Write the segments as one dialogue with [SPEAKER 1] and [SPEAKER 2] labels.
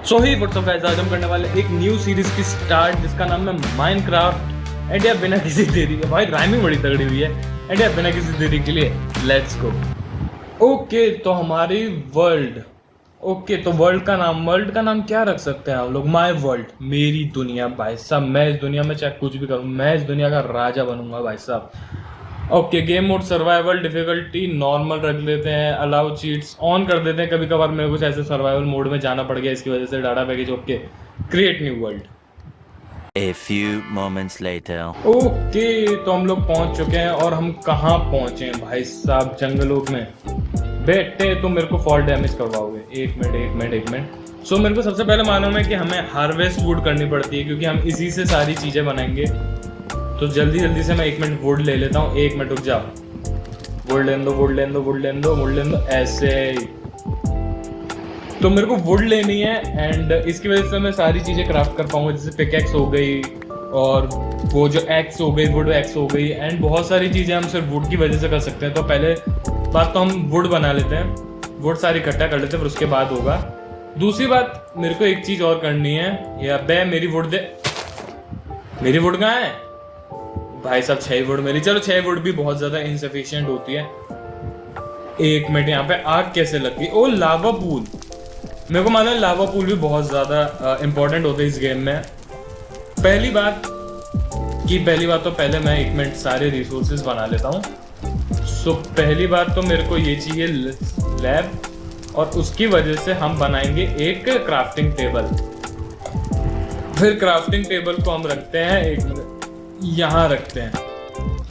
[SPEAKER 1] सो ही WhatsApp guys, आज हम करने वाले एक न्यू सीरीज की स्टार्ट जिसका नाम है माइनक्राफ्ट। एंड यार बिना किसी देरी के, भाई राइमिंग बड़ी तगड़ी हुई है। एंड यार बिना किसी देरी के लिए लेट्स गो। ओके तो हमारी वर्ल्ड, तो वर्ल्ड का नाम क्या रख सकते हैं हम लोग? माय वर्ल्ड, मेरी दुनिया। भाई साहब मैं इस दुनिया में चाहे कुछ भी करूँ, मैं इस दुनिया का राजा बनूंगा भाई साहब। Okay, game mode survival, difficulty normal रख लेते हैं, अलाउ चीट्स ऑन कर देते हैं। कभी कभार मेरे को ऐसे सर्वाइवल मोड में जाना पड़ गया, इसकी वजह से data package. Okay, create new world.
[SPEAKER 2] A few moments later.
[SPEAKER 1] Okay तो हम लोग पहुंच चुके हैं, और हम कहाँ पहुंचे हैं भाई साहब? जंगलों में बेटे तो मेरे को फॉल डैमेज करवाओगे? एक मिनट। सो मेरे को सबसे पहले मालूम है कि हमें हार्वेस्ट वुड करनी पड़ती है, क्योंकि हम इसी से सारी चीजें बनाएंगे। तो जल्दी से मैं 1 मिनट वुड ले लेता हूँ। 1 मिनट रुक जाओ, वुड लेने दो ऐसे। तो मेरे को वुड लेनी है, एंड इसकी वजह से मैं सारी चीज़ें क्राफ्ट कर पाऊंगा, जैसे पिकैक्स हो गई, और वो जो एक्स हो गई, वुड एक्स हो गई, एंड बहुत सारी चीज़ें हम सिर्फ वुड की वजह से कर सकते हैं। तो पहले बात तो हम वुड बना लेते हैं, वुड सारी इकट्ठा कर लेते हैं, फिर उसके बाद होगा। दूसरी बात, मेरे को एक चीज़ और करनी है। या बे मेरी वुड दे, मेरी वुड कहाँ है भाई साहब? 6 वुड मेरी। चलो 6 वुड भी बहुत ज़्यादा इनसफिशिएंट होती है। 1 मिनट, यहाँ पे आग कैसे लग गई? ओ लावा पूल, मेरे को मालूम है लावा पूल भी बहुत ज़्यादा इंपॉर्टेंट होते हैं इस गेम में। पहली बात तो पहले मैं 1 मिनट सारे रिसोर्सेज बना लेता हूँ। सो पहली बात तो मेरे को ये चाहिए लैब, और उसकी वजह से हम बनाएंगे एक क्राफ्टिंग टेबल। फिर क्राफ्टिंग टेबल को हम रखते हैं, 1 मिनट यहाँ रखते हैं,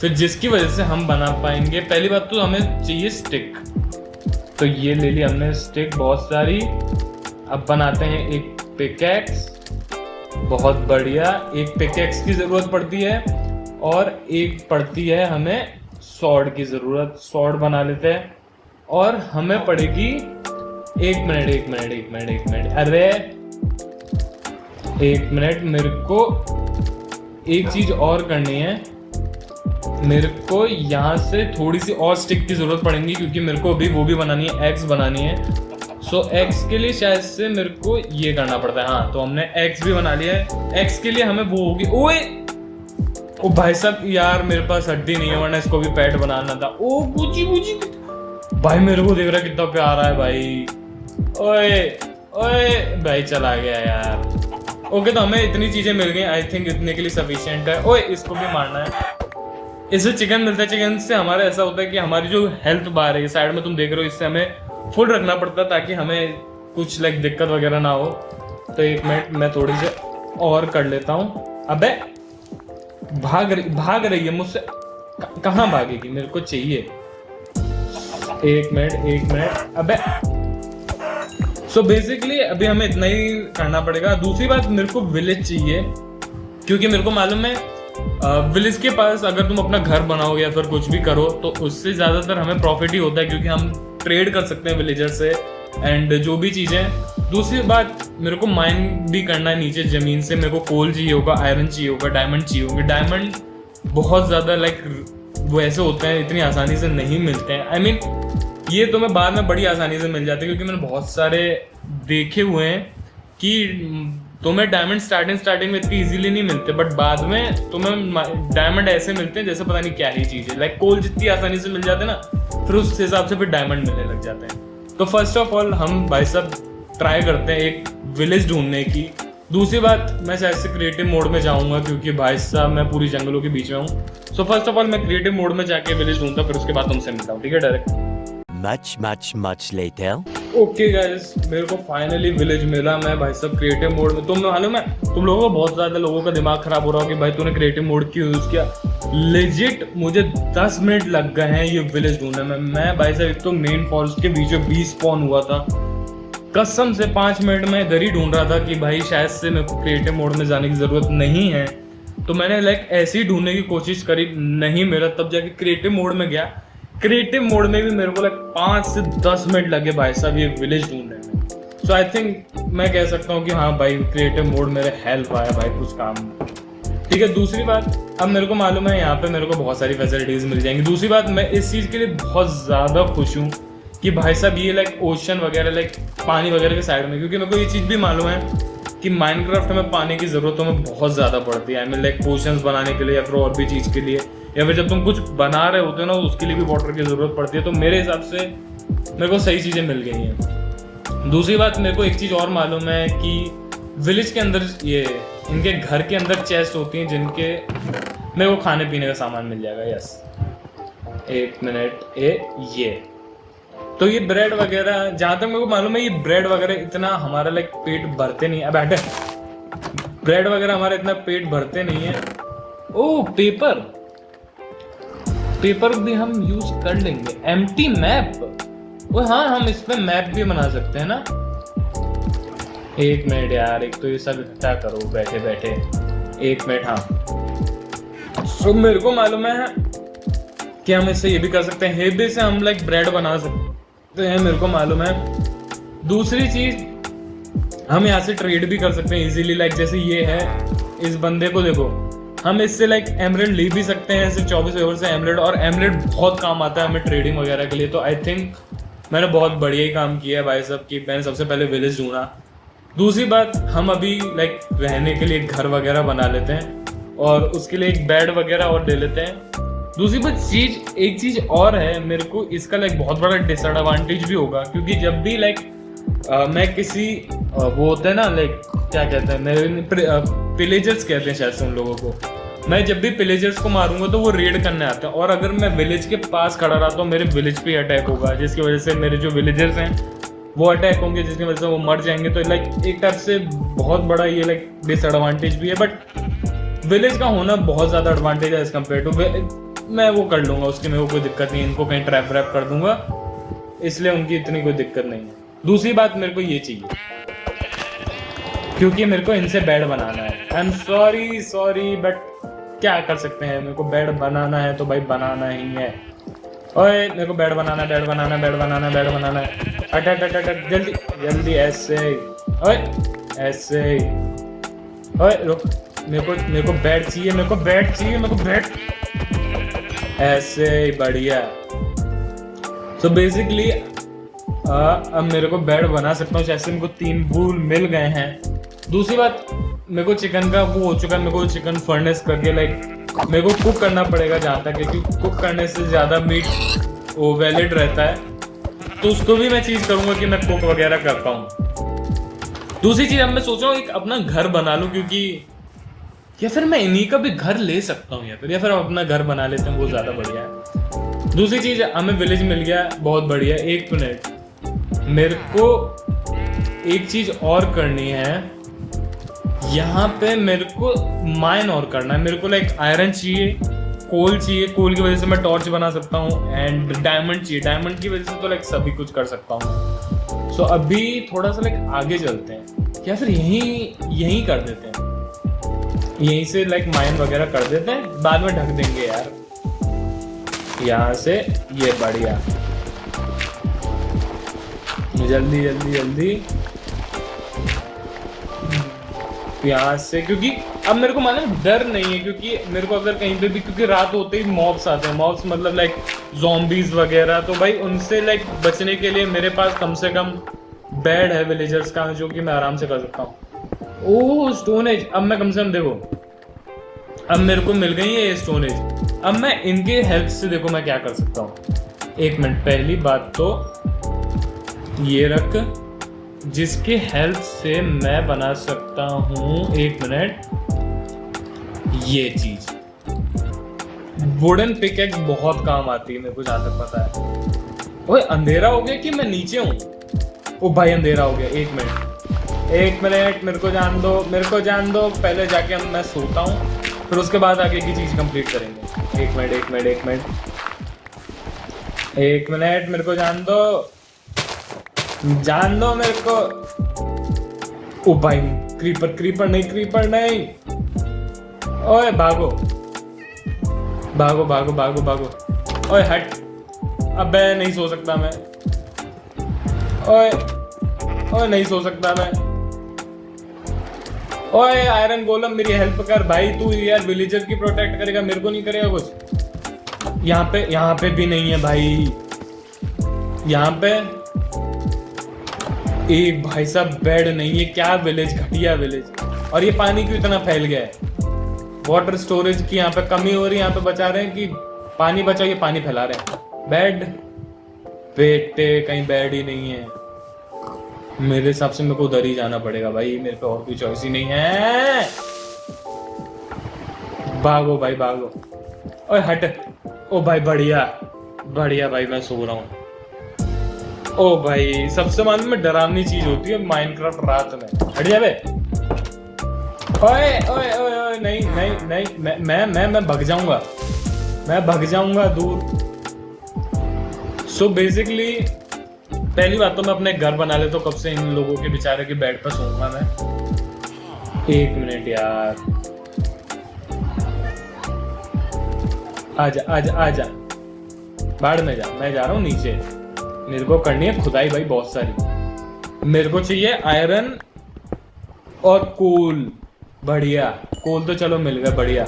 [SPEAKER 1] फिर जिसकी वजह से हम बना पाएंगे। पहली बात तो हमें चाहिए स्टिक, तो ये ले ली हमने स्टिक बहुत सारी। अब बनाते हैं एक पिकैक्स, बहुत बढ़िया। एक पिकैक्स की ज़रूरत पड़ती है, और एक पड़ती है हमें सॉर्ड की ज़रूरत। सॉर्ड बना लेते हैं, और हमें पड़ेगी 1 मिनट। अरे 1 मिनट, मेरे को एक चीज़ और करनी है। मेरे को यहाँ से थोड़ी सी और स्टिक की ज़रूरत पड़ेगी, क्योंकि मेरे को अभी वो भी बनानी है, एग्स बनानी है। सो एग्स के लिए शायद से मेरे को ये करना पड़ता है। हाँ, तो हमने एग्स भी बना लिया है। एग्स के लिए हमें वो होगी, ओए ओ भाई साहब यार मेरे पास हड्डी नहीं है, वरना इसको भी पैट बनाना था। ओ बूजी भाई, मेरे को देख रहा है कितना प्यारा है भाई। ओए भाई चला गया यार। ओके तो हमें इतनी चीज़ें मिल गई, आई थिंक इतने के लिए सफिशिएंट है। ओए इसको भी मारना है। इससे चिकन मिलता है, चिकन से हमारा ऐसा होता है कि हमारी जो हेल्थ बार है, साइड में तुम देख रहे हो, इससे हमें फुल रखना पड़ता है, ताकि हमें कुछ दिक्कत वगैरह ना हो। तो 1 मिनट मैं थोड़ी से और कर लेता हूँ। अबे भाग रही है मुझसे, कहाँ भागेगी? मेरे को चाहिए 1 मिनट। अबे सो बेसिकली अभी हमें इतना ही करना पड़ेगा। दूसरी बात, मेरे को विलेज चाहिए, क्योंकि मेरे को मालूम है विलेज के पास अगर तुम अपना घर बनाओ या फिर कुछ भी करो, तो उससे ज़्यादातर हमें प्रॉफिट ही होता है, क्योंकि हम ट्रेड कर सकते हैं विलेजर से, एंड जो भी चीज़ें। दूसरी बात, मेरे को माइन भी करना है नीचे ज़मीन से। मेरे को कोल चाहिए होगा, आयरन चाहिए होगा, डायमंड चाहिए होंगे। डायमंड बहुत ज़्यादा वो ऐसे होते हैं, इतनी आसानी से नहीं मिलते हैं। आई मीन ये तुम्हें बाद में बड़ी आसानी से मिल जाते हैं, क्योंकि मैंने बहुत सारे देखे हुए हैं कि तुम्हें डायमंड स्टार्टिंग में इतनी इजीली नहीं मिलते, बट बाद में तुम्हें डायमंड ऐसे मिलते हैं जैसे पता नहीं क्या ही चीज़ है। लाइक कोल जितनी आसानी से मिल जाते हैं ना, फिर उस हिसाब से फिर डायमंड मिलने लग जाते हैं। तो फर्स्ट ऑफ ऑल हम भाई साहब ट्राई करते हैं एक विलेज ढूंढने की। दूसरी बात, मैं शायद से क्रिएटिव मोड में जाऊँगा, क्योंकि भाई साहब मैं पूरी जंगलों के बीच में हूँ। सो फर्स्ट ऑफ ऑल मैं क्रिएटिव मोड में जाके विलेज ढूंढता, फिर उसके बाद तुमसे मिलता हूँ, ठीक है? Direct.
[SPEAKER 2] Much later.
[SPEAKER 1] Okay guys, मेरे को फाइनली विलेज मिला। मैं भाई सब क्रिएटिव मोड में, तुम मालूम है तुम लोगों को बहुत ज़्यादा लोगों का दिमाग खराब हो रहा हो कि भाई तूने क्रिएटिव मोड क्यों यूज़ किया। लेजिट मुझे 10 मिनट लग गए हैं ये विलेज ढूंढने में। मैं भाई साहब एक तो मेन फॉरेस्ट के बीचों बीच स्पॉन हुआ था, कसम से 5 मिनट में इधर ही ढूंढ रहा था कि भाई शायद से मेरे को क्रिएटिव मोड में जाने की ज़रूरत नहीं है। तो मैंने ऐसे ही ढूंढने की कोशिश करी, नहीं मिला, तब जाके क्रिएटिव मोड में गया। क्रिएटिव मोड में भी मेरे को 5 से 10 मिनट लगे भाई साहब ये विलेज ढूंढने में। सो आई थिंक मैं कह सकता हूँ कि हाँ भाई क्रिएटिव मोड मेरे हेल्प आया भाई कुछ काम में, ठीक है। दूसरी बात, अब मेरे को मालूम है यहाँ पे मेरे को बहुत सारी फैसिलिटीज़ मिल जाएंगी। दूसरी बात, मैं इस चीज़ के लिए बहुत ज़्यादा खुश हूँ कि भाई साहब ये लाइक ओशन वगैरह लाइक पानी वगैरह के साइड में, क्योंकि मेरे को ये चीज़ भी मालूम है कि माइनक्राफ्ट में पानी की ज़रूरत हमें बहुत ज़्यादा पड़ती है। आई मीन लाइक पोशंस बनाने के लिए या फिर और भी चीज़ के लिए, या फिर जब तुम कुछ बना रहे होते हो ना उसके लिए भी वाटर की ज़रूरत पड़ती है। तो मेरे हिसाब से मेरे को सही चीज़ें मिल गई हैं। दूसरी बात, मेरे को एक चीज़ और मालूम है कि विलेज के अंदर ये इनके घर के अंदर चेस्ट होती हैं जिनके मेरे को खाने पीने का सामान मिल जाएगा। यस, एक मिनट, ये तो ये ब्रेड वगैरह, जहाँ तक मेरे को मालूम है ये ब्रेड वगैरह इतना हमारा लाइक पेट भरते नहीं है। अब बैठे, ब्रेड वगैरह हमारा इतना पेट भरते नहीं है। ओ पेपर भी हम यूज कर लेंगे। एम्प्टी मैप, वो हाँ, हम इसमें मैप भी बना सकते हैं ना। एक मिनट यार, एक तो ये सब इकट्ठा करो बैठे बैठे। एक मिनट, हाँ। तो मेरे को मालूम है कि हम इससे ये भी कर सकते हैं, हेबे से हम लाइक ब्रेड बना सकते हैं, मेरे को मालूम है। दूसरी चीज, हम यहाँ से ट्रेड भी कर सकते हैं इजीली। लाइक जैसे ये है, इस बंदे को देखो, हम इससे लाइक एमरेल्ड ले भी सकते हैं, ऐसे 24 ओवर से एमरेल्ड, और एमरेल्ड बहुत काम आता है हमें ट्रेडिंग वगैरह के लिए। तो आई थिंक मैंने बहुत बढ़िया ही काम किया है भाई साहब कि मैंने सबसे पहले विलेज ढूंढा। दूसरी बात, हम अभी लाइक रहने के लिए एक घर वगैरह बना लेते हैं और उसके लिए एक बेड वगैरह और ले लेते हैं। दूसरी बात एक चीज और है, मेरे को इसका लाइक बहुत बड़ा डिसएडवांटेज भी होगा, क्योंकि जब भी लाइक मैं किसी वो होते हैं ना, लाइक क्या कहते हैं, मेरे पिलेजर्स कहते हैं शायद से उन लोगों को, मैं जब भी पिलेजर्स को मारूंगा तो वो रेड करने आते हैं, और अगर मैं विलेज के पास खड़ा रहा तो मेरे विलेज पे अटैक होगा, जिसकी वजह से मेरे जो विलेजर्स हैं वो अटैक होंगे, जिसकी वजह से वो मर जाएंगे। तो लाइक एक टाइप से बहुत बड़ा ये लाइक डिसएडवांटेज भी है, बट विलेज का होना बहुत ज़्यादा एडवांटेज है एज कम्पेयर टू। मैं वो कर लूँगा, उसकी मेरे को कोई दिक्कत नहीं, इनको कहीं ट्रैप व्रैप कर दूंगा, इसलिए उनकी इतनी कोई दिक्कत नहीं है। दूसरी बात, मेरे को ये चाहिए क्योंकि मेरे को इनसे बेड बनाना है। आई एम सॉरी बट क्या कर सकते हैं, मेरे को बेड बनाना है तो भाई बनाना ही है। ओए मेरे को बेड बनाना है। अट जल्दी ऐसे, ओए ऐसे, ओए रुक, मेरे को बेड चाहिए, मेरे को बेड ऐसे, बढ़िया। तो बेसिकली अब मेरे को बेड बना सकता हूँ, जैसे मेरे को 3 वूल मिल गए हैं। दूसरी बात, मेरे को चिकन का वो हो चुका है, मेरे को चिकन फर्नेस करके लाइक मेरे को कुक करना पड़ेगा जहाँ तक है, क्योंकि कुक करने से ज़्यादा मीट वो वैलिड रहता है, तो उसको भी मैं चीज़ करूँगा कि मैं कुक वगैरह कर पाऊँ। दूसरी चीज़, अब मैं सोच रहा हूँ एक अपना घर बना लूँ, क्योंकि या फिर मैं इन्हीं का भी घर ले सकता हूँ, या फिर हम अपना घर बना लेते हैं, वो ज़्यादा बढ़िया है। दूसरी चीज़, हमें विलेज मिल गया, बहुत बढ़िया। एक मिनट, मेरे को एक चीज़ और करनी है, यहाँ पे मेरे को माइन और करना है। मेरे को लाइक आयरन चाहिए, कोल चाहिए, कोल की वजह से मैं टॉर्च बना सकता हूँ, एंड डायमंड चाहिए, डायमंड की वजह से तो लाइक सभी कुछ कर सकता हूँ। सो अभी थोड़ा सा लाइक आगे चलते हैं, या फिर यहीं कर देते हैं, यहीं से लाइक माइन वगैरह कर देते हैं, बाद में ढक देंगे यार यहाँ से। ये बढ़िया, जल्दी यहाँ से, क्योंकि अब मेरे को मालूम डर नहीं है, क्योंकि मेरे को अगर कहीं पे भी, क्योंकि रात होते ही मॉब्स आते हैं, मॉब्स मतलब लाइक ज़ॉम्बीज वगैरह, तो भाई उनसे लाइक बचने के लिए मेरे पास कम से कम बेड है विलेजर्स का, जो कि मैं आराम से कर सकता हूँ। ओह स्टोन एज, अब मैं कम से कम देखो, अब मेरे को मिल गई है ये स्टोन एज। अब मैं इनके हेल्प से देखो मैं क्या कर सकता हूँ। एक मिनट, पहली बात तो ये रख, जिसके हेल्प से मैं बना सकता हूँ, एक मिनट, ये चीज वुडन पिकैक्स बहुत काम आती है मेरे को जहाँ तक पता है। ओए अंधेरा हो गया कि मैं नीचे हूँ? ओ भाई अंधेरा हो गया, एक मिनट मेरे को जान दो, पहले जाके मैं सोता हूँ, फिर उसके बाद आगे की चीज कंप्लीट करेंगे। एक मिनट मेरे को जान दो मेरे को। ओ भाई क्रीपर नहीं। ओए भागो। ओए हट, अबे नहीं सो सकता मैं। ओए नहीं सो सकता मैं। ओए आयरन गोलम मेरी हेल्प कर भाई, तू यार विलेजर की प्रोटेक्ट करेगा, मेरे को नहीं करेगा कुछ। यहाँ पे भी नहीं है भाई। यहाँ पे एक भाई साहब बेड नहीं है, क्या विलेज, घटिया विलेज। और ये पानी क्यों इतना फैल गया है? वाटर स्टोरेज की यहाँ पे कमी हो रही है, यहाँ पे बचा रहे हैं कि पानी बचाओ, ये पानी फैला रहे हैं। बेड बेटे कहीं बेड ही नहीं है। मेरे हिसाब से मेरे को उधर ही जाना पड़ेगा भाई, मेरे पे और कोई चॉइस ही नहीं है। भागो भाई भागो, ओए हट। ओ भाई बढ़िया बढ़िया भाई, मैं सो रहा हूँ। ओ भाई सबसे मालूम में डरावनी चीज होती है माइनक्राफ्ट रात में। हट जा बे। ओए ओए ओए ओए नहीं नहीं नहीं, मैं भग जाऊंगा, मैं भग जाऊंगा दूर। सो बेसिकली पहली बात तो मैं अपने घर बना लेता हूँ, कब से इन लोगों के बेचारे के बेड पर सोऊंगा मैं। एक मिनट यार, आजा आजा आजा, बाढ़ में जा, मैं जा रहा हूँ नीचे। मेरे को करनी है खुदाई भाई बहुत सारी। मेरे को चाहिए आयरन और कोल। बढ़िया, कोल तो चलो मिल गया, बढ़िया।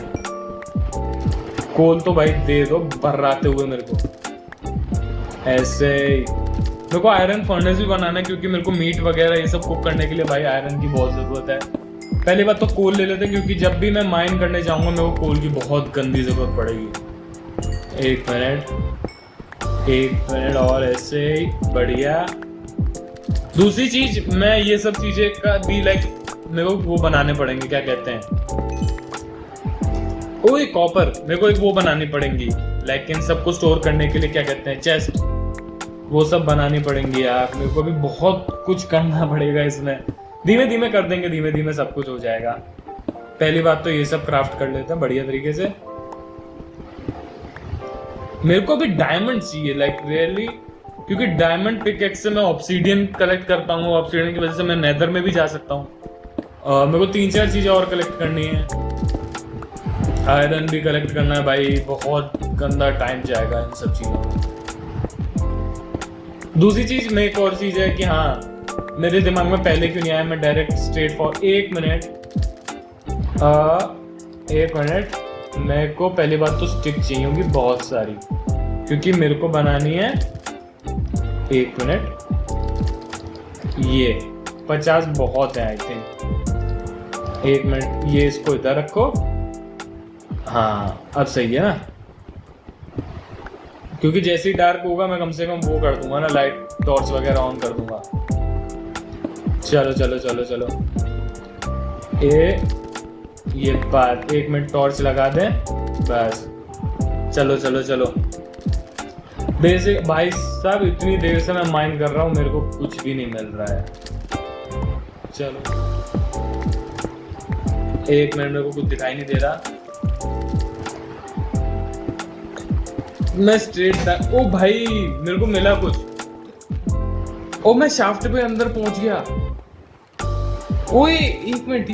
[SPEAKER 1] कोल तो भाई दे दो बर्राते हुए मेरे को। ऐसे मेरे को आयरन फर्नेस भी बनाना है, क्योंकि मेरे को मीट वगैरह ये सब कुक करने के लिए भाई आयरन की बहुत जरूरत है। पहली बात तो कोल ले लेते हैं, क्योंकि जब भी मैं माइन करने जाऊंगा मेरे को कोल की बहुत गंदी जरूरत पड़ेगी। एक मिनट और ऐसे ही, बढ़िया। दूसरी चीज, मैं ये सब चीजें का भी लाइक मेरे को वो बनाने पड़ेंगे, क्या कहते हैं, ओए कॉपर। मेरे को एक वो बनानी पड़ेंगी लाइक इन सबको स्टोर करने के लिए, क्या कहते हैं, चेस्ट। वो सब बनानी पड़ेंगी यार, मेरे को भी बहुत कुछ करना पड़ेगा इसमें। धीमे धीमे कर देंगे, धीमे धीमे सब कुछ हो जाएगा। पहली बात तो ये सब क्राफ्ट कर लेते हैं बढ़िया तरीके से। मेरे को भी डायमंड चाहिए लाइक रियली, क्योंकि डायमंड पिकैक्स से मैं ऑब्सीडियन कलेक्ट कर पाऊंगा। ऑब्सीडियन की वजह से मैं नेदर में भी जा सकता हूँ। मेरे को 3-4 चीजें और कलेक्ट करनी है। आयरन भी कलेक्ट करना है भाई, बहुत गंदा टाइम जाएगा इन सब चीजों में। दूसरी चीज में एक और चीज है कि हाँ, मेरे दिमाग में पहले क्यों नहीं आया, मैं डायरेक्ट स्ट्रेट फॉर एक मिनट मेरे को पहली बात तो स्टिक चाहिए होगी बहुत सारी, क्योंकि मेरे को बनानी है। एक मिनट, ये 50 बहुत है आई थिंक। एक मिनट, ये इसको इधर रखो। हाँ अब सही है ना, क्योंकि जैसे ही डार्क होगा मैं कम से कम वो कर दूंगा ना, लाइट टॉर्च वगैरह ऑन कर दूंगा। चलो चलो चलो चलो, ये बात, एक मिनट टॉर्च लगा दें बस। चलो चलो चलो। बेसिक भाई साहब इतनी देर से मैं माइंड कर रहा हूँ, मेरे को कुछ भी नहीं मिल रहा है। चलो एक मिनट, मेरे को कुछ दिखाई नहीं दे रहा। मैं स्ट्रेट, ओ भाई मेरे को मिला कुछ। ओ मैं शाफ्ट पे अंदर पहुंच गया। ओए एक मिनट,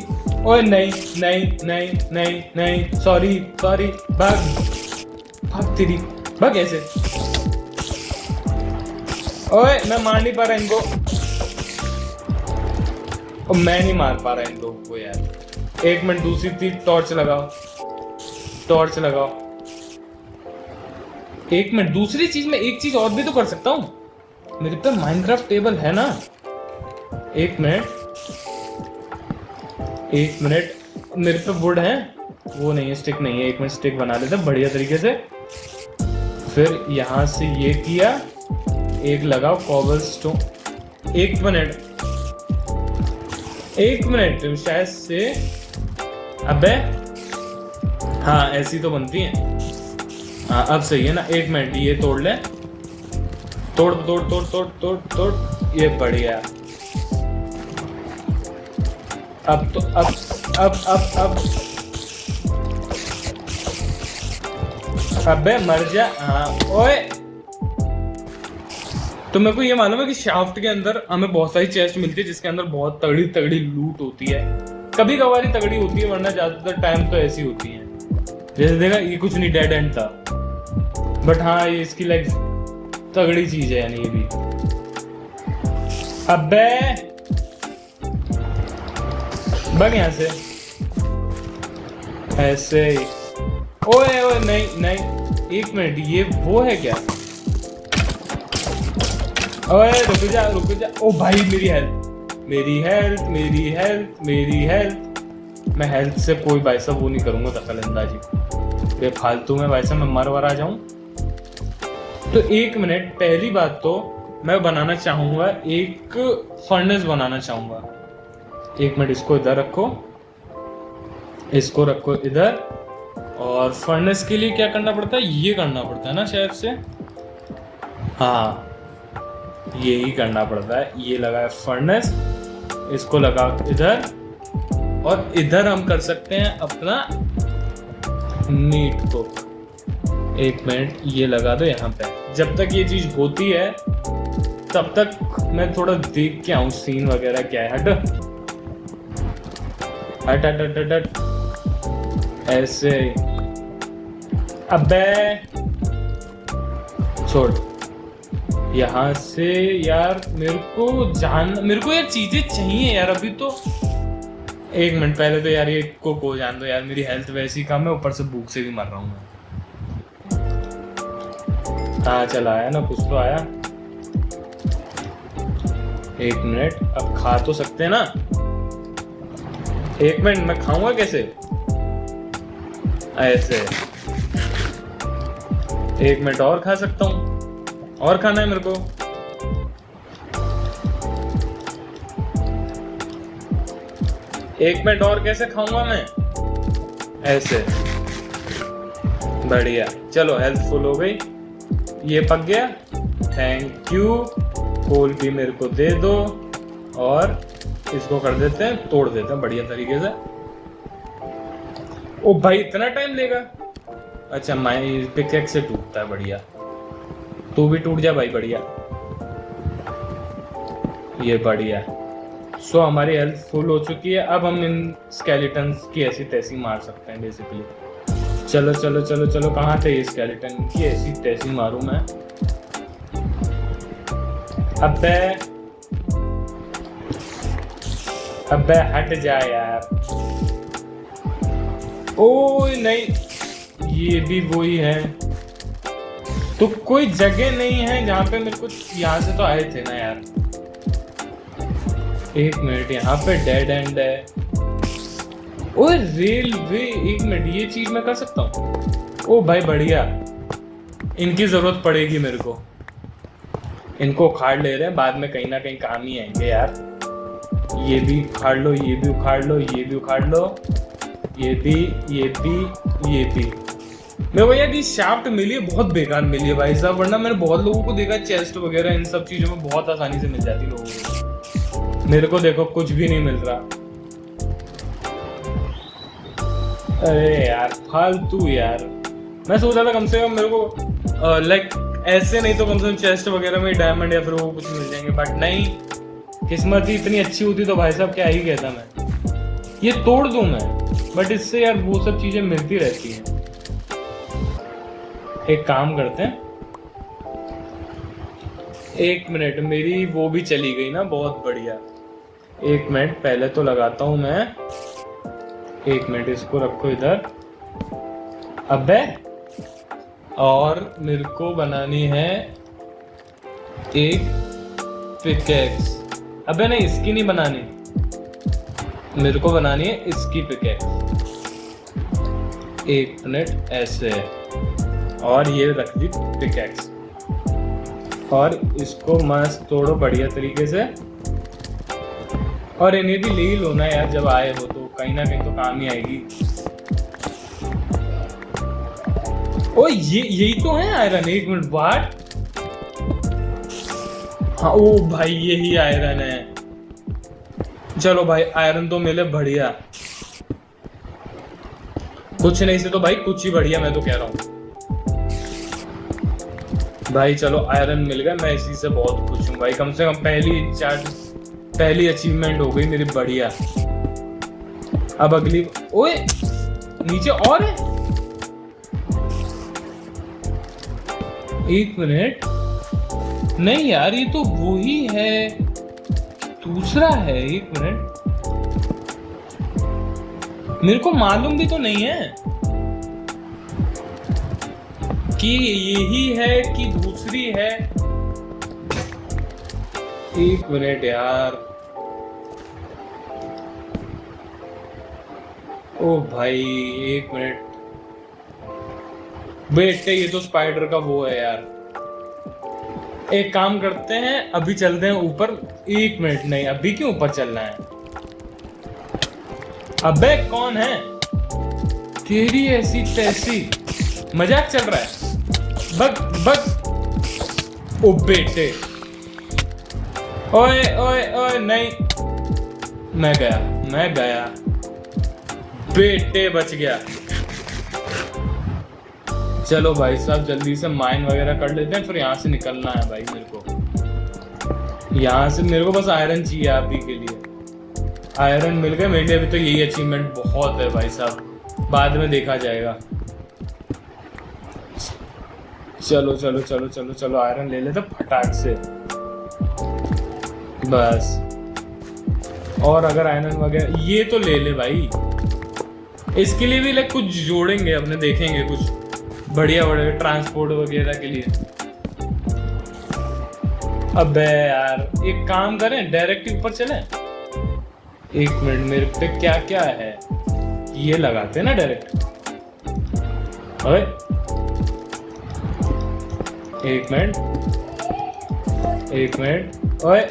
[SPEAKER 1] ओए नहीं नहीं नहीं नहीं नहीं, सॉरी सॉरी, भाग भाग तेरी, भाग ऐसे। ओए मैं मार नहीं पा रहा इनको, ओ मैं नहीं मार पा रहा इन लोगों को यार। एक मिनट, दूसरी चीज टॉर्च लगाओ, टॉर्च लगाओ। एक मिनट, दूसरी चीज में एक चीज और भी तो कर सकता हूँ, मेरे पे माइनक्राफ्ट टेबल है ना। एक मिनट मेरे पे वुड है, वो नहीं है, स्टिक नहीं है। एक मिनट, स्टिक बना लेते हैं बढ़िया तरीके से। फिर यहां से ये किया, एक लगाओ कॉबलस्टोन। एक मिनट शायद से, अबे हाँ ऐसी तो बनती है। हाँ अब सही है ना। एक मिनट, ये तोड़ ले, तोड़ तोड़ तोड़ तोड़ तोड़ तोड़, ये बढ़िया। अब तो अब अबे मर जा। हाँ ओए, तो मेरे को ये मालूम है कि शाफ्ट के अंदर हमें बहुत सारी चेस्ट मिलती है, जिसके अंदर बहुत तगड़ी तगड़ी लूट होती है। कभी कभार तगड़ी होती है, वरना ज्यादातर टाइम तो ऐसी होती है। जैसे देखा, ये कुछ नहीं, डेड एंड था, बट हाँ ये इसकी लाइक तगड़ी चीज है यानी ये भी। अबे भाग यहाँ से, ऐसे ही। ओए ओए नहीं नहीं, एक मिनट, ये वो है क्या? ओए रुक जा। ओ भाई मेरी हेल्थ। मैं हेल्थ से कोई भाई साहब वो नहीं करूंगा दखलंदाजी बेफालतू में भाई साहब मैं मर आ जाऊं। तो 1 मिनट, पहली बात तो मैं बनाना चाहूंगा एक फर्नेस बनाना चाहूंगा। 1 मिनट, इसको इधर रखो, इसको रखो इधर। और फर्नेस के लिए क्या करना पड़ता है? ये करना पड़ता है ना शायद से, हाँ यही करना पड़ता है। ये लगा है फर्नेस, इसको लगा इधर, और इधर हम कर सकते हैं अपना मीट को। 1 मिनट, ये लगा दो यहाँ पे। जब तक ये चीज होती है तब तक मैं थोड़ा देख के आऊं सीन वगैरह क्या है। हट ऐसे। अबे छोड़ यहाँ से यार, मेरे को यार चीजें चाहिए यार अभी तो। 1 मिनट, पहले तो यार ये को जान दो यार, मेरी हेल्थ वैसी कम है, ऊपर से भूख से भी मर रहा हूँ मैं। हाँ चल आया ना, कुछ तो आया। 1 मिनट, अब खा तो सकते हैं ना। 1 मिनट, मैं खाऊंगा कैसे? ऐसे। 1 मिनट और खा सकता हूँ, और खाना है मेरे को। एक मिनट और कैसे खाऊंगा मैं? ऐसे। बढ़िया, चलो हेल्थ फुल हो गई, ये पक गया। Thank you. कोल भी मेरे को दे दो, और इसको कर देते हैं, तोड़ देते हैं बढ़िया तरीके से। ओ भाई इतना टाइम लेगा? अच्छा, मैं पिकैक्स से टूटता है, बढ़िया। तू भी टूट जा भाई, बढ़िया। ये बढ़िया। सो हमारी हेल्थ फुल हो चुकी है, अब हम इन स्केलेटन्स की ऐसी तैसी मार सकते हैं बेसिकली। चलो चलो चलो चलो, कहाँ थे ये स्केलेटन? की ऐसी तैसी मारूं मैं। अबे हट जा यार। ओए नहीं, ये भी वही है। तो कोई जगह नहीं है जहाँ पे मेरे को, यहाँ से तो आए थे ना यार। 1 मिनट, यहाँ पे डेड एंड है। ओए रेलवे, 1 मिनट, ये चीज मैं कर सकता हूँ। ओ भाई बढ़िया, इनकी जरूरत पड़ेगी मेरे को। इनको उखाड़ ले रहे हैं, बाद में कहीं ना कहीं काम ही आएंगे यार। ये भी उखाड़ लो, ये भी उखाड़ लो, ये भी उखाड़ लो, ये भी, ये भी, ये भी। मेरे को यार ये शाफ्ट मिली है, बहुत बेकार मिली है भाई साहब, वरना मैंने बहुत लोगों को देखा चेस्ट वगैरह इन सब चीजों में बहुत आसानी से मिल जाती लोगों को। मेरे को देखो कुछ भी नहीं मिल रहा। अरे यार फालतू यार। मैं सोचा था कम से कम मेरे को लाइक ऐसे नहीं तो कम से कम चेस्ट वगैरह में डायमंड या फिर वो कुछ मिल जाएंगे, बट नहीं, किस्मत ही इतनी अच्छी होती तो भाई साहब क्या ही कहता मैं। ये तोड़ दूं मैं, बट इससे यार वो सब चीजें मिलती रहती हैं। एक काम करते हैं, 1 मिनट, मेरी वो भी चली गई ना, बहुत बढ़िया। 1 मिनट, पहले तो लगाता हूं मैं। 1 मिनट, इसको रखो इधर। अबे, और मेरे को बनानी है एक पिकैक्स। अबे नहीं, इसकी नहीं बनानी, मेरे को बनानी है इसकी पिकैक्स। 1 मिनट, ऐसे, और ये रख दी पिकैक्स, और इसको मस्त तोड़ो बढ़िया तरीके से। और इन्हें भी ले ही लो ना यार, जब आए हो तो कहीं ना कहीं तो काम ही आएगी। ओ यही तो है आयरन। 1 मिनट, वाट? हाँ, ओ भाई यही आयरन है। चलो भाई, आयरन तो मिले, बढ़िया। कुछ नहीं से तो भाई कुछ ही बढ़िया, मैं तो कह रहा हूँ भाई। चलो आयरन मिल गया, मैं इसी से बहुत खुश हूँ भाई। कम से कम पहली अचीवमेंट हो गई मेरी, बढ़िया। अब अगली, ओए नीचे और है। 1 मिनट, नहीं यार, ये तो वही है, दूसरा है। 1 मिनट, मेरे को मालूम भी तो नहीं है कि यही है कि दूसरी है। एक मिनट यार। ओ भाई एक मिनट, बेटे ये तो स्पाइडर का वो है यार। एक काम करते हैं, अभी चलते हैं ऊपर। एक मिनट, नहीं अभी क्यों ऊपर चलना है? अबे कौन है? तेरी ऐसी तैसी, मजाक चल रहा है? बग बग, ओ बेटे, ओए ओए ओए, नहीं, मैं गया बेटे, बच गया। चलो भाई साहब जल्दी से माइन वगैरह कर लेते हैं, फिर यहाँ से निकलना है भाई। मेरे को यहाँ से, मेरे को बस आयरन चाहिए अभी के लिए। आयरन मिल गए मेरे लिए, अभी तो यही अचीवमेंट बहुत है भाई साहब, बाद में देखा जाएगा। चलो चलो चलो चलो चलो, आयरन ले लेते फटाक से बस। और अगर आयरन वगैरह ये तो ले ले भाई, इसके लिए भी लाइक कुछ जोड़ेंगे अपने, देखेंगे कुछ बढ़िया बढ़िया ट्रांसपोर्ट वगैरह के लिए। अबे यार एक काम करें, डायरेक्ट ऊपर चलें। एक मिनट, मेरे पे क्या क्या है, ये लगाते हैं ना डायरेक्ट। ओए एक मिनट, ओए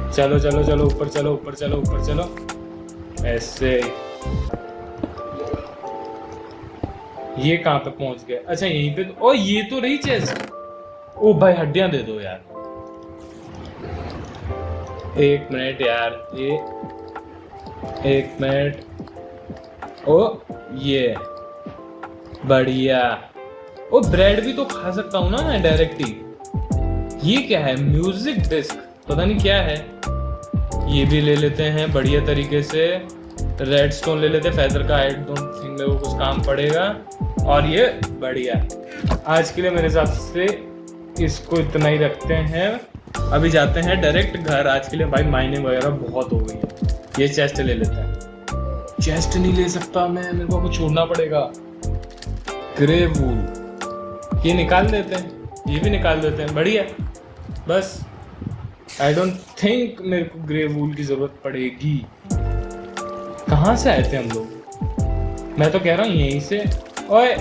[SPEAKER 1] चलो चलो चलो, ऊपर चलो ऊपर चलो ऊपर चलो, ऐसे। ये कहाँ पे पहुंच गए? अच्छा यहीं पे तो, ओ ये तो रही चेस्ट। ओ भाई हड्डियां दे दो यार। एक मिनट यार, ये एक मिनट। ओ ये बढ़िया। ओ ब्रेड भी तो खा सकता हूँ ना मैं डायरेक्ट ही। ये क्या है? म्यूजिक डिस्क, पता नहीं क्या है। ये भी ले लेते हैं बढ़िया तरीके से। रेड स्टोन ले लेते हैं, फेदर का आई डोंट थिंक मेरे को कुछ काम पड़ेगा। और ये बढ़िया, आज के लिए मेरे हिसाब से इसको इतना ही रखते हैं। अभी जाते हैं डायरेक्ट घर आज के लिए भाई, माइनिंग वगैरह बहुत हो गई है। ये चेस्ट ले लेते हैं। चेस्ट नहीं ले सकता मैं, मेरे को कुछ छोड़ना पड़ेगा। ग्रे वूल ये निकाल देते हैं, ये भी निकाल देते हैं, बढ़िया। बस आई डोंट थिंक मेरे को ग्रे वूल की जरूरत पड़ेगी। कहाँ से आए थे हम लोग? मैं तो कह रहा हूँ यहीं से। ओए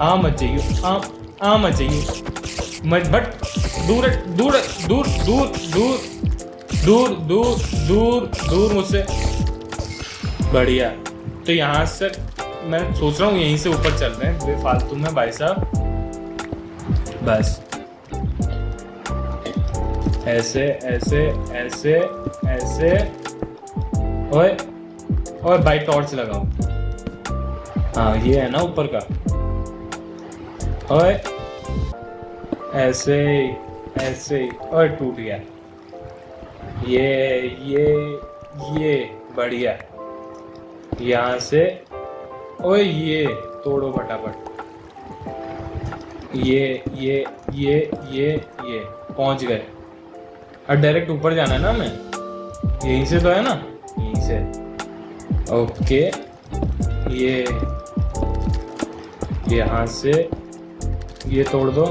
[SPEAKER 1] आ मत जाइए, आ मत जाइए, मत बट दूर दूर दूर दूर दूर दूर दूर दूर दूर मुझसे। बढ़िया, तो यहाँ से मैं सोच रहा हूँ यहीं से ऊपर चल रहे हैं बेफालतू में भाई साहब। बस ऐसे ऐसे ऐसे ऐसे। ओए और भाई टॉर्च लगाओ। हाँ ये है ना ऊपर का। ओए ऐसे ऐसे, और टूट गया। ये बढ़िया। यहाँ से ओए ये तोड़ो फटाफट। ये पहुंच गए। और डायरेक्ट ऊपर जाना है ना हमें, यहीं से तो है ना, यहीं से। ओके ये यहाँ से ये तोड़ दो।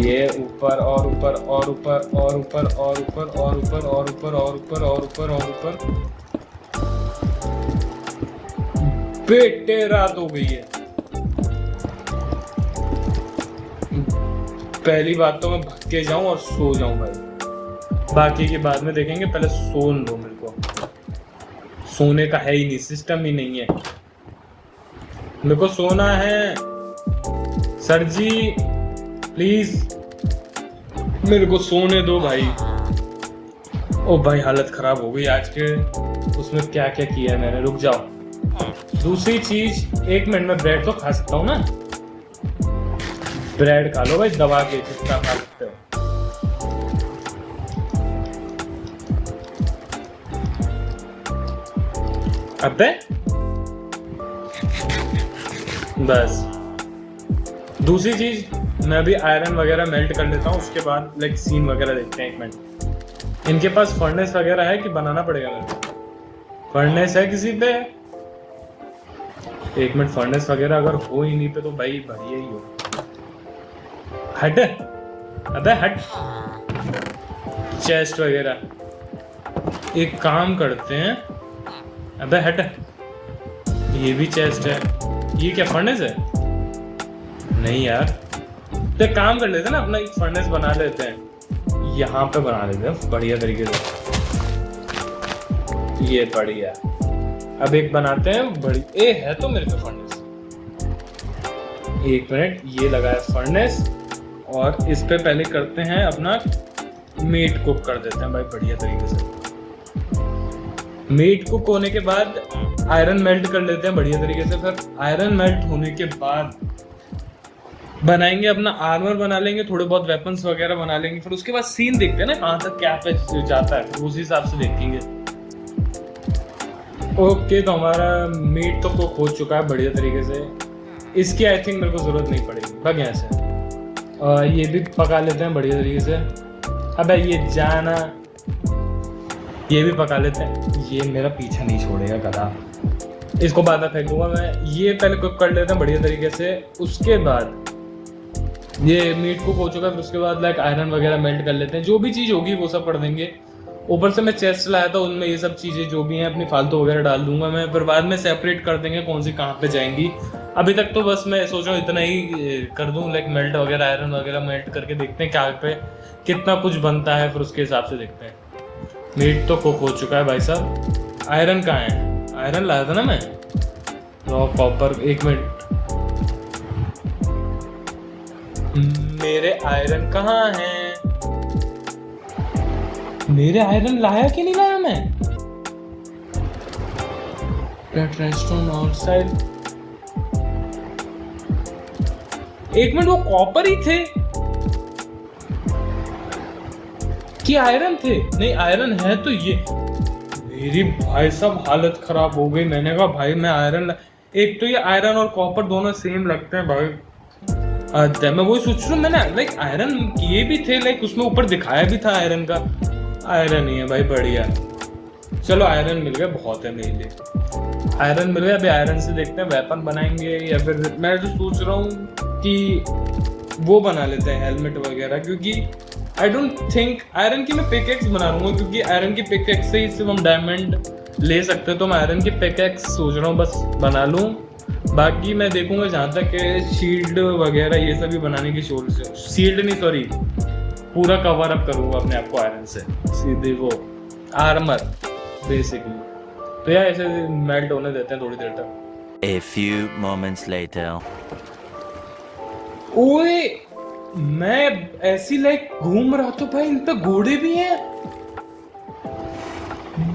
[SPEAKER 1] ये ऊपर और ऊपर और ऊपर और ऊपर और ऊपर और ऊपर और ऊपर और ऊपर और ऊपर और ऊपर। बेटे रात हो गई है। पहली बात तो मैं भाग के जाऊं और सो जाऊं भाई, बाकी के बाद में देखेंगे। पहले सोन दो मेरे को, सोने का है ही नहीं, सिस्टम ही नहीं है। मेरे को सोना है सर जी, प्लीज मेरे को सोने दो भाई। ओ भाई हालत खराब हो गई आज के उसमें, क्या क्या किया है मैंने। रुक जाओ, दूसरी चीज, एक मिनट में ब्रेड तो खा सकता हूँ ना। ब्रेड खा लो भाई, दबा के जितना खा सकते हो। अबे बस दूसरी चीज, मैं अभी आयरन वगैरह मेल्ट कर लेता हूँ, उसके बाद लाइक सीन वगैरह देखते हैं। एक मिनट, इनके पास फर्नेस वगैरह है कि बनाना पड़ेगा मेरे को? फर्नेस है किसी पे? एक मिनट, फर्नेस वगैरह अगर हो ही नहीं पे तो भाई बढ़िया ही हो। हट, अबे हट। चेस्ट वगैरह, एक काम करते हैं, अबे हट, ये भी चेस्ट है, ये क्या फर्नेस है? नहीं यार, तो एक काम कर लेते हैं ना, अपना एक फर्नेस बना लेते हैं, यहाँ पे बना लेते हैं बढ़िया तरीके से, ये बढ़िया। अब एक बनाते हैं बड़ी, ए है तो मेरे पे फर्नेस, एक मिनट, ये लगा है फर्नेस, और इस पे पहले करते हैं अपना मीट कुक कर देते हैं भाई बढ़िया तरीके से। मीट कुक होने के बाद आयरन मेल्ट कर लेते हैं बढ़िया तरीके से। फिर आयरन मेल्ट होने के बाद बनाएंगे अपना आर्मर, बना लेंगे, थोड़े बहुत वेपन्स वगैरह बना लेंगे। फिर उसके बाद सीन देखते हैं ना कहाँ तक क्या पे जाता है, फिर उसी हिसाब से देखेंगे। ओके, तो हमारा मीट तो कुक हो चुका है बढ़िया तरीके से। इसकी आई थिंक मेरे को जरूरत नहीं पड़ेगी, बस यहाँ से ये भी पका लेते हैं बढ़िया तरीके से। अबे ये जाना, ये भी पका लेते हैं, ये मेरा पीछा नहीं छोड़ेगा गधा, इसको बाद में फेंकूंगा मैं। ये पहले कुक कर लेते हैं बढ़िया तरीके से। उसके बाद ये मीट कुक हो चुका है, फिर उसके बाद लाइक आयरन वगैरह मेल्ट कर लेते हैं, जो भी चीज़ होगी वो सब कर देंगे। ऊपर से मैं चेस्ट लाया था, उनमें ये सब चीज़ें जो भी हैं अपनी फालतू वगैरह डाल दूंगा मैं, फिर बाद में सेपरेट कर देंगे कौन सी कहाँ पे जाएंगी। अभी तक तो बस मैं सोच रहा हूँ इतना ही कर दूँ, लाइक मेल्ट वगैरह, आयरन वगैरह मेल्ट करके देखते हैं क्या पे कितना कुछ बनता है, फिर उसके हिसाब से देखते हैं। मीट तो कुक हो चुका है भाई साहब। आयरन कहाँ है? आयरन लाया था ना मैं, रॉ कॉपर। एक मिनट, मेरे आयरन कहाँ हैं? मेरे आयरन लाया कि नहीं लाया मैं? रेडस्टोन आउटसाइड, एक मिनट, वो कॉपर ही थे कि आयरन थे? नहीं आयरन है तो ये, मेरी भाई साहब हालत खराब हो गई। मैंने कहा भाई मैं आयरन, एक तो ये आयरन और कॉपर दोनों सेम लगते हैं भाई। अच्छा, मैं वही सोच रहा हूँ, मैंने लाइक आयरन किए भी थे, लाइक उसमें ऊपर दिखाया भी था आयरन का। आयरन ही है भाई बढ़िया। चलो आयरन मिल गया, बहुत है मेरे लिए। आयरन मिल गया, अभी आयरन से देखते हैं वेपन बनाएंगे, या फिर मैं जो सोच रहा हूँ कि वो बना लेते हैं हेलमेट वगैरह, क्योंकि आई डोंट थिंक आयरन की मैं पिकैक्स बना लूंगा, क्योंकि आयरन की पिकैक्स से ही सिर्फ हम डायमंड ले सकते हैं। तो मैं आयरन की पिकैक्स सोच रहा हूँ बस बना लूँ, बाकी मैं देखूंगा जहाँ तक शील्ड वगैरह ये सभी बनाने की शोर से, शील्ड नहीं सॉरी, पूरा कवर अप करूंगा अपने आप को आयरन से, सीधे वो आर्मर बेसिकली। तो यार ऐसे मेल्ट होने देते हैं थोड़ी देर तक।
[SPEAKER 2] A few moments later.
[SPEAKER 1] ओए, मैं ऐसी लाइक घूम रहा तो भाई इन पे घोड़े भी हैं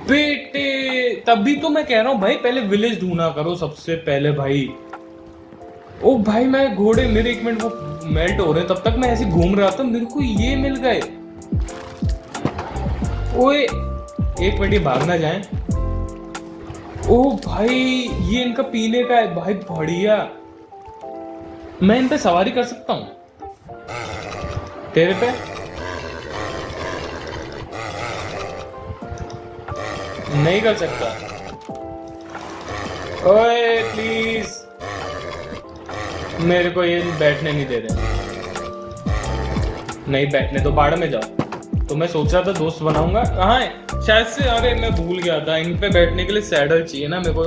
[SPEAKER 1] बेटे। तभी तो मैं कह रहा हूँ भाई पहले विलेज ढूंढा करो सबसे पहले भाई। ओ भाई मैं घोड़े, मेरे एक मिनट वो मेल्ट हो रहे हैं, तब तक मैं ऐसे घूम रहा था, मेरे को ये मिल गए। ओए एक मिनट, ये भागना जाए। ओ भाई ये इनका पीने का है भाई बढ़िया। मैं इन पे सवारी कर सकता हूँ तेरे पे? नहीं कर सकता। ओए प्लीज, मेरे को ये बैठने नहीं दे रहे। नहीं बैठने तो बाड़ में जाओ। तो मैं सोच रहा था दोस्त बनाऊंगा, कहाँ है शायद से, अरे मैं भूल गया था, इन पे बैठने के लिए सैडल चाहिए ना मेरे को।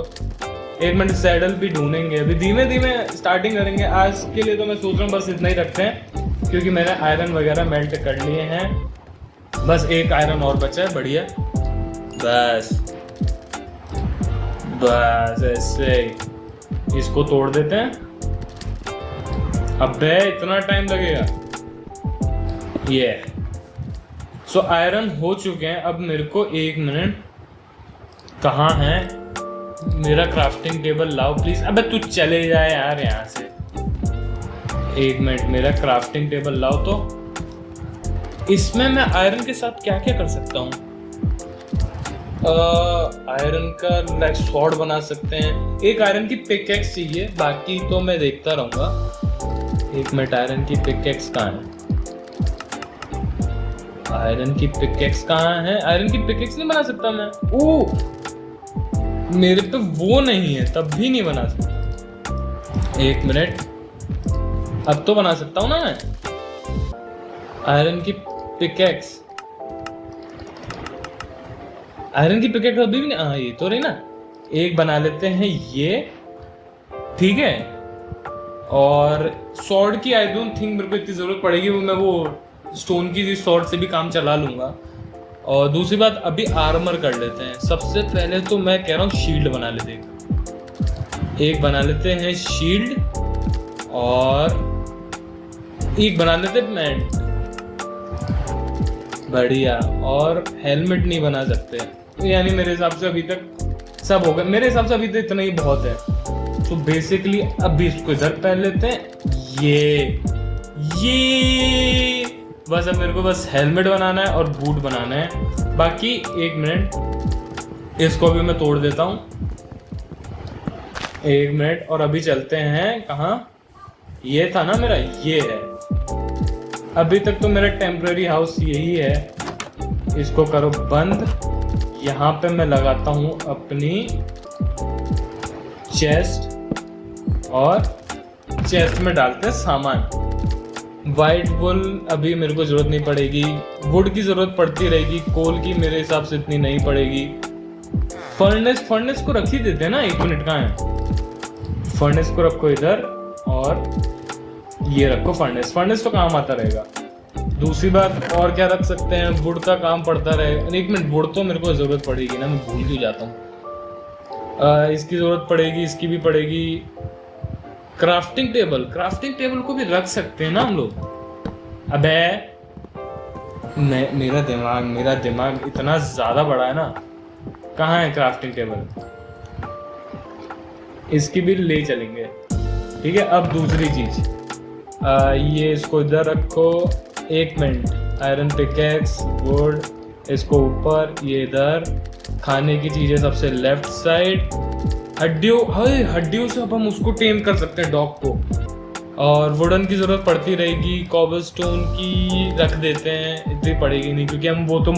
[SPEAKER 1] एक मिनट, सैडल भी ढूंढेंगे, अभी धीमे धीमे स्टार्टिंग करेंगे। आज के लिए तो मैं सोच रहा हूँ बस इतना ही रखते हैं, क्योंकि मैंने आयरन वगैरह मेल्ट कर लिए हैं। बस एक आयरन और बचा है बढ़िया, बस बस ऐसे इसको तोड़ देते हैं। अबे इतना टाइम लगेगा? ये सो आयरन हो चुके हैं। अब मेरे को एक मिनट, कहाँ है मेरा क्राफ्टिंग टेबल? लाओ प्लीज। अबे तू चले जाए यार यहाँ से। एक मिनट, मेरा क्राफ्टिंग टेबल लाओ। तो इसमें मैं आयरन के साथ क्या क्या कर सकता हूँ? आयरन का लाइक स्वॉर्ड बना सकते हैं। एक आयरन की पिकैक्स चाहिए, बाकी तो मैं देखता रहूंगा। एक मिनट, आयरन की पिकैक्स कहाँ है? आयरन की पिकैक्स कहाँ है? आयरन की पिकैक्स नहीं बना सकता मैं? ओ मेरे पे वो नहीं है, तब भी नहीं बना सकता। एक मिनट, अब तो बना सकता हूँ ना मैं? आयरन की पिकेक्स, आयरन की पिकेक्स अभी भी नहीं, हाँ ये तो रही ना। एक बना लेते हैं ये, ठीक है। और सॉर्ड की आई डोंट थिंक मेरे को इतनी जरूरत पड़ेगी, वो मैं वो स्टोन की सॉर्ड से भी काम चला लूंगा। और दूसरी बात, अभी आर्मर कर लेते हैं। सबसे पहले तो मैं कह रहा हूँ शील्ड बना लेते हैं, एक बना लेते हैं शील्ड, और एक बना लेते हैं मैंट, बढ़िया। और हेलमेट नहीं बना सकते, यानी मेरे हिसाब से अभी तक सब हो गया, मेरे हिसाब से अभी तक इतना ही बहुत है। तो बेसिकली अभी इसको इधर पहन लेते हैं, ये बस। अब मेरे को बस हेलमेट बनाना है और बूट बनाना है। बाकी एक मिनट, इसको भी मैं तोड़ देता हूँ, एक मिनट। और अभी चलते हैं कहाँ, ये था ना मेरा, ये है। अभी तक तो मेरा टेम्पररी हाउस यही है, इसको करो बंद। यहाँ पे मैं लगाता हूँ अपनी चेस्ट, और चेस्ट में डालते हैं सामान। वाइट वुल अभी मेरे को जरूरत नहीं पड़ेगी, वुड की जरूरत पड़ती रहेगी, कोल की मेरे हिसाब से इतनी नहीं पड़ेगी। फर्नेस को रख ही देते हैं ना, 1 मिनट कहाँ है। फर्नेस को रखो इधर, और ये रखो फर्नेस तो काम आता रहेगा। दूसरी बात और क्या रख सकते हैं, वुड का काम पड़ता रहेगा। 1 मिनट, वुड तो मेरे को जरूरत पड़ेगी ना, मैं भूल क्यों जाता हूँ। इसकी जरूरत पड़ेगी, इसकी भी पड़ेगी। क्राफ्टिंग टेबल को भी रख सकते हैं ना हम लोग। अबे मेरा दिमाग इतना ज्यादा बड़ा है ना, कहाँ है क्राफ्टिंग टेबल, इसकी भी ले चलेंगे, ठीक है। अब दूसरी चीज, ये इसको इधर रखो, 1 मिनट। आयरन पिकेक्स, वुड इसको ऊपर, ये इधर। खाने की चीजें सबसे लेफ्ट साइड। हड्डियों से अब हम उसको टेम कर सकते हैं, डॉग को। और वुडन की जरूरत पड़ती रहेगी, कॉबलस्टोन की रख देते हैं, इतनी पड़ेगी नहीं, क्योंकि हम वो तो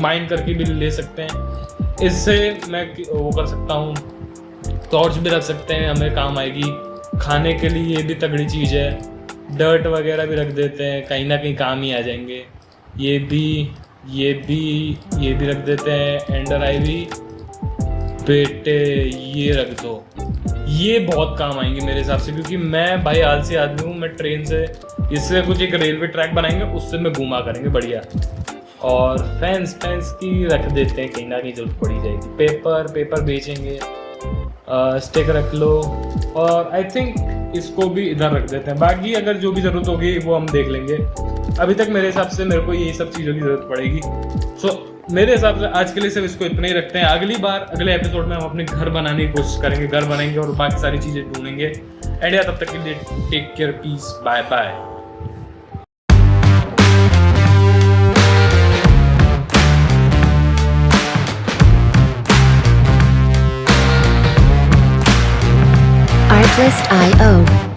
[SPEAKER 1] माइन करके भी ले सकते हैं। इससे मैं वो कर सकता हूँ, टॉर्च भी रख सकते हैं, हमें काम आएगी। खाने के लिए ये भी तगड़ी चीज़ है। डर्ट वगैरह भी रख देते हैं, कहीं ना कहीं काम ही आ जाएंगे। ये भी रख देते हैं। एंडर आईवी बेटे ये रख दो, ये बहुत काम आएंगे मेरे हिसाब से, क्योंकि मैं भाई आलसी आदमी हूँ। मैं ट्रेन से, इससे कुछ एक रेलवे ट्रैक बनाएंगे, उससे मैं घूमा करेंगे बढ़िया। और फैंस की रख देते हैं, कहीं ना कहीं जरूरत पड़ी जाएगी। पेपर बेचेंगे। स्टिक रख लो, और आई थिंक इसको भी इधर रख देते हैं। बाकी अगर जो भी ज़रूरत होगी वो हम देख लेंगे। अभी तक मेरे हिसाब से मेरे को यही सब चीज़ों की ज़रूरत पड़ेगी। सो मेरे हिसाब से आज के लिए सिर्फ इसको इतना ही रखते हैं। अगली बार, अगले एपिसोड में हम अपने घर बनाने की कोशिश करेंगे, घर बनाएंगे और बाकी सारी चीज़ें ढूंढेंगे। एंड यार, तब तक के लिए take care, peace, bye bye.
[SPEAKER 3] Artlist.io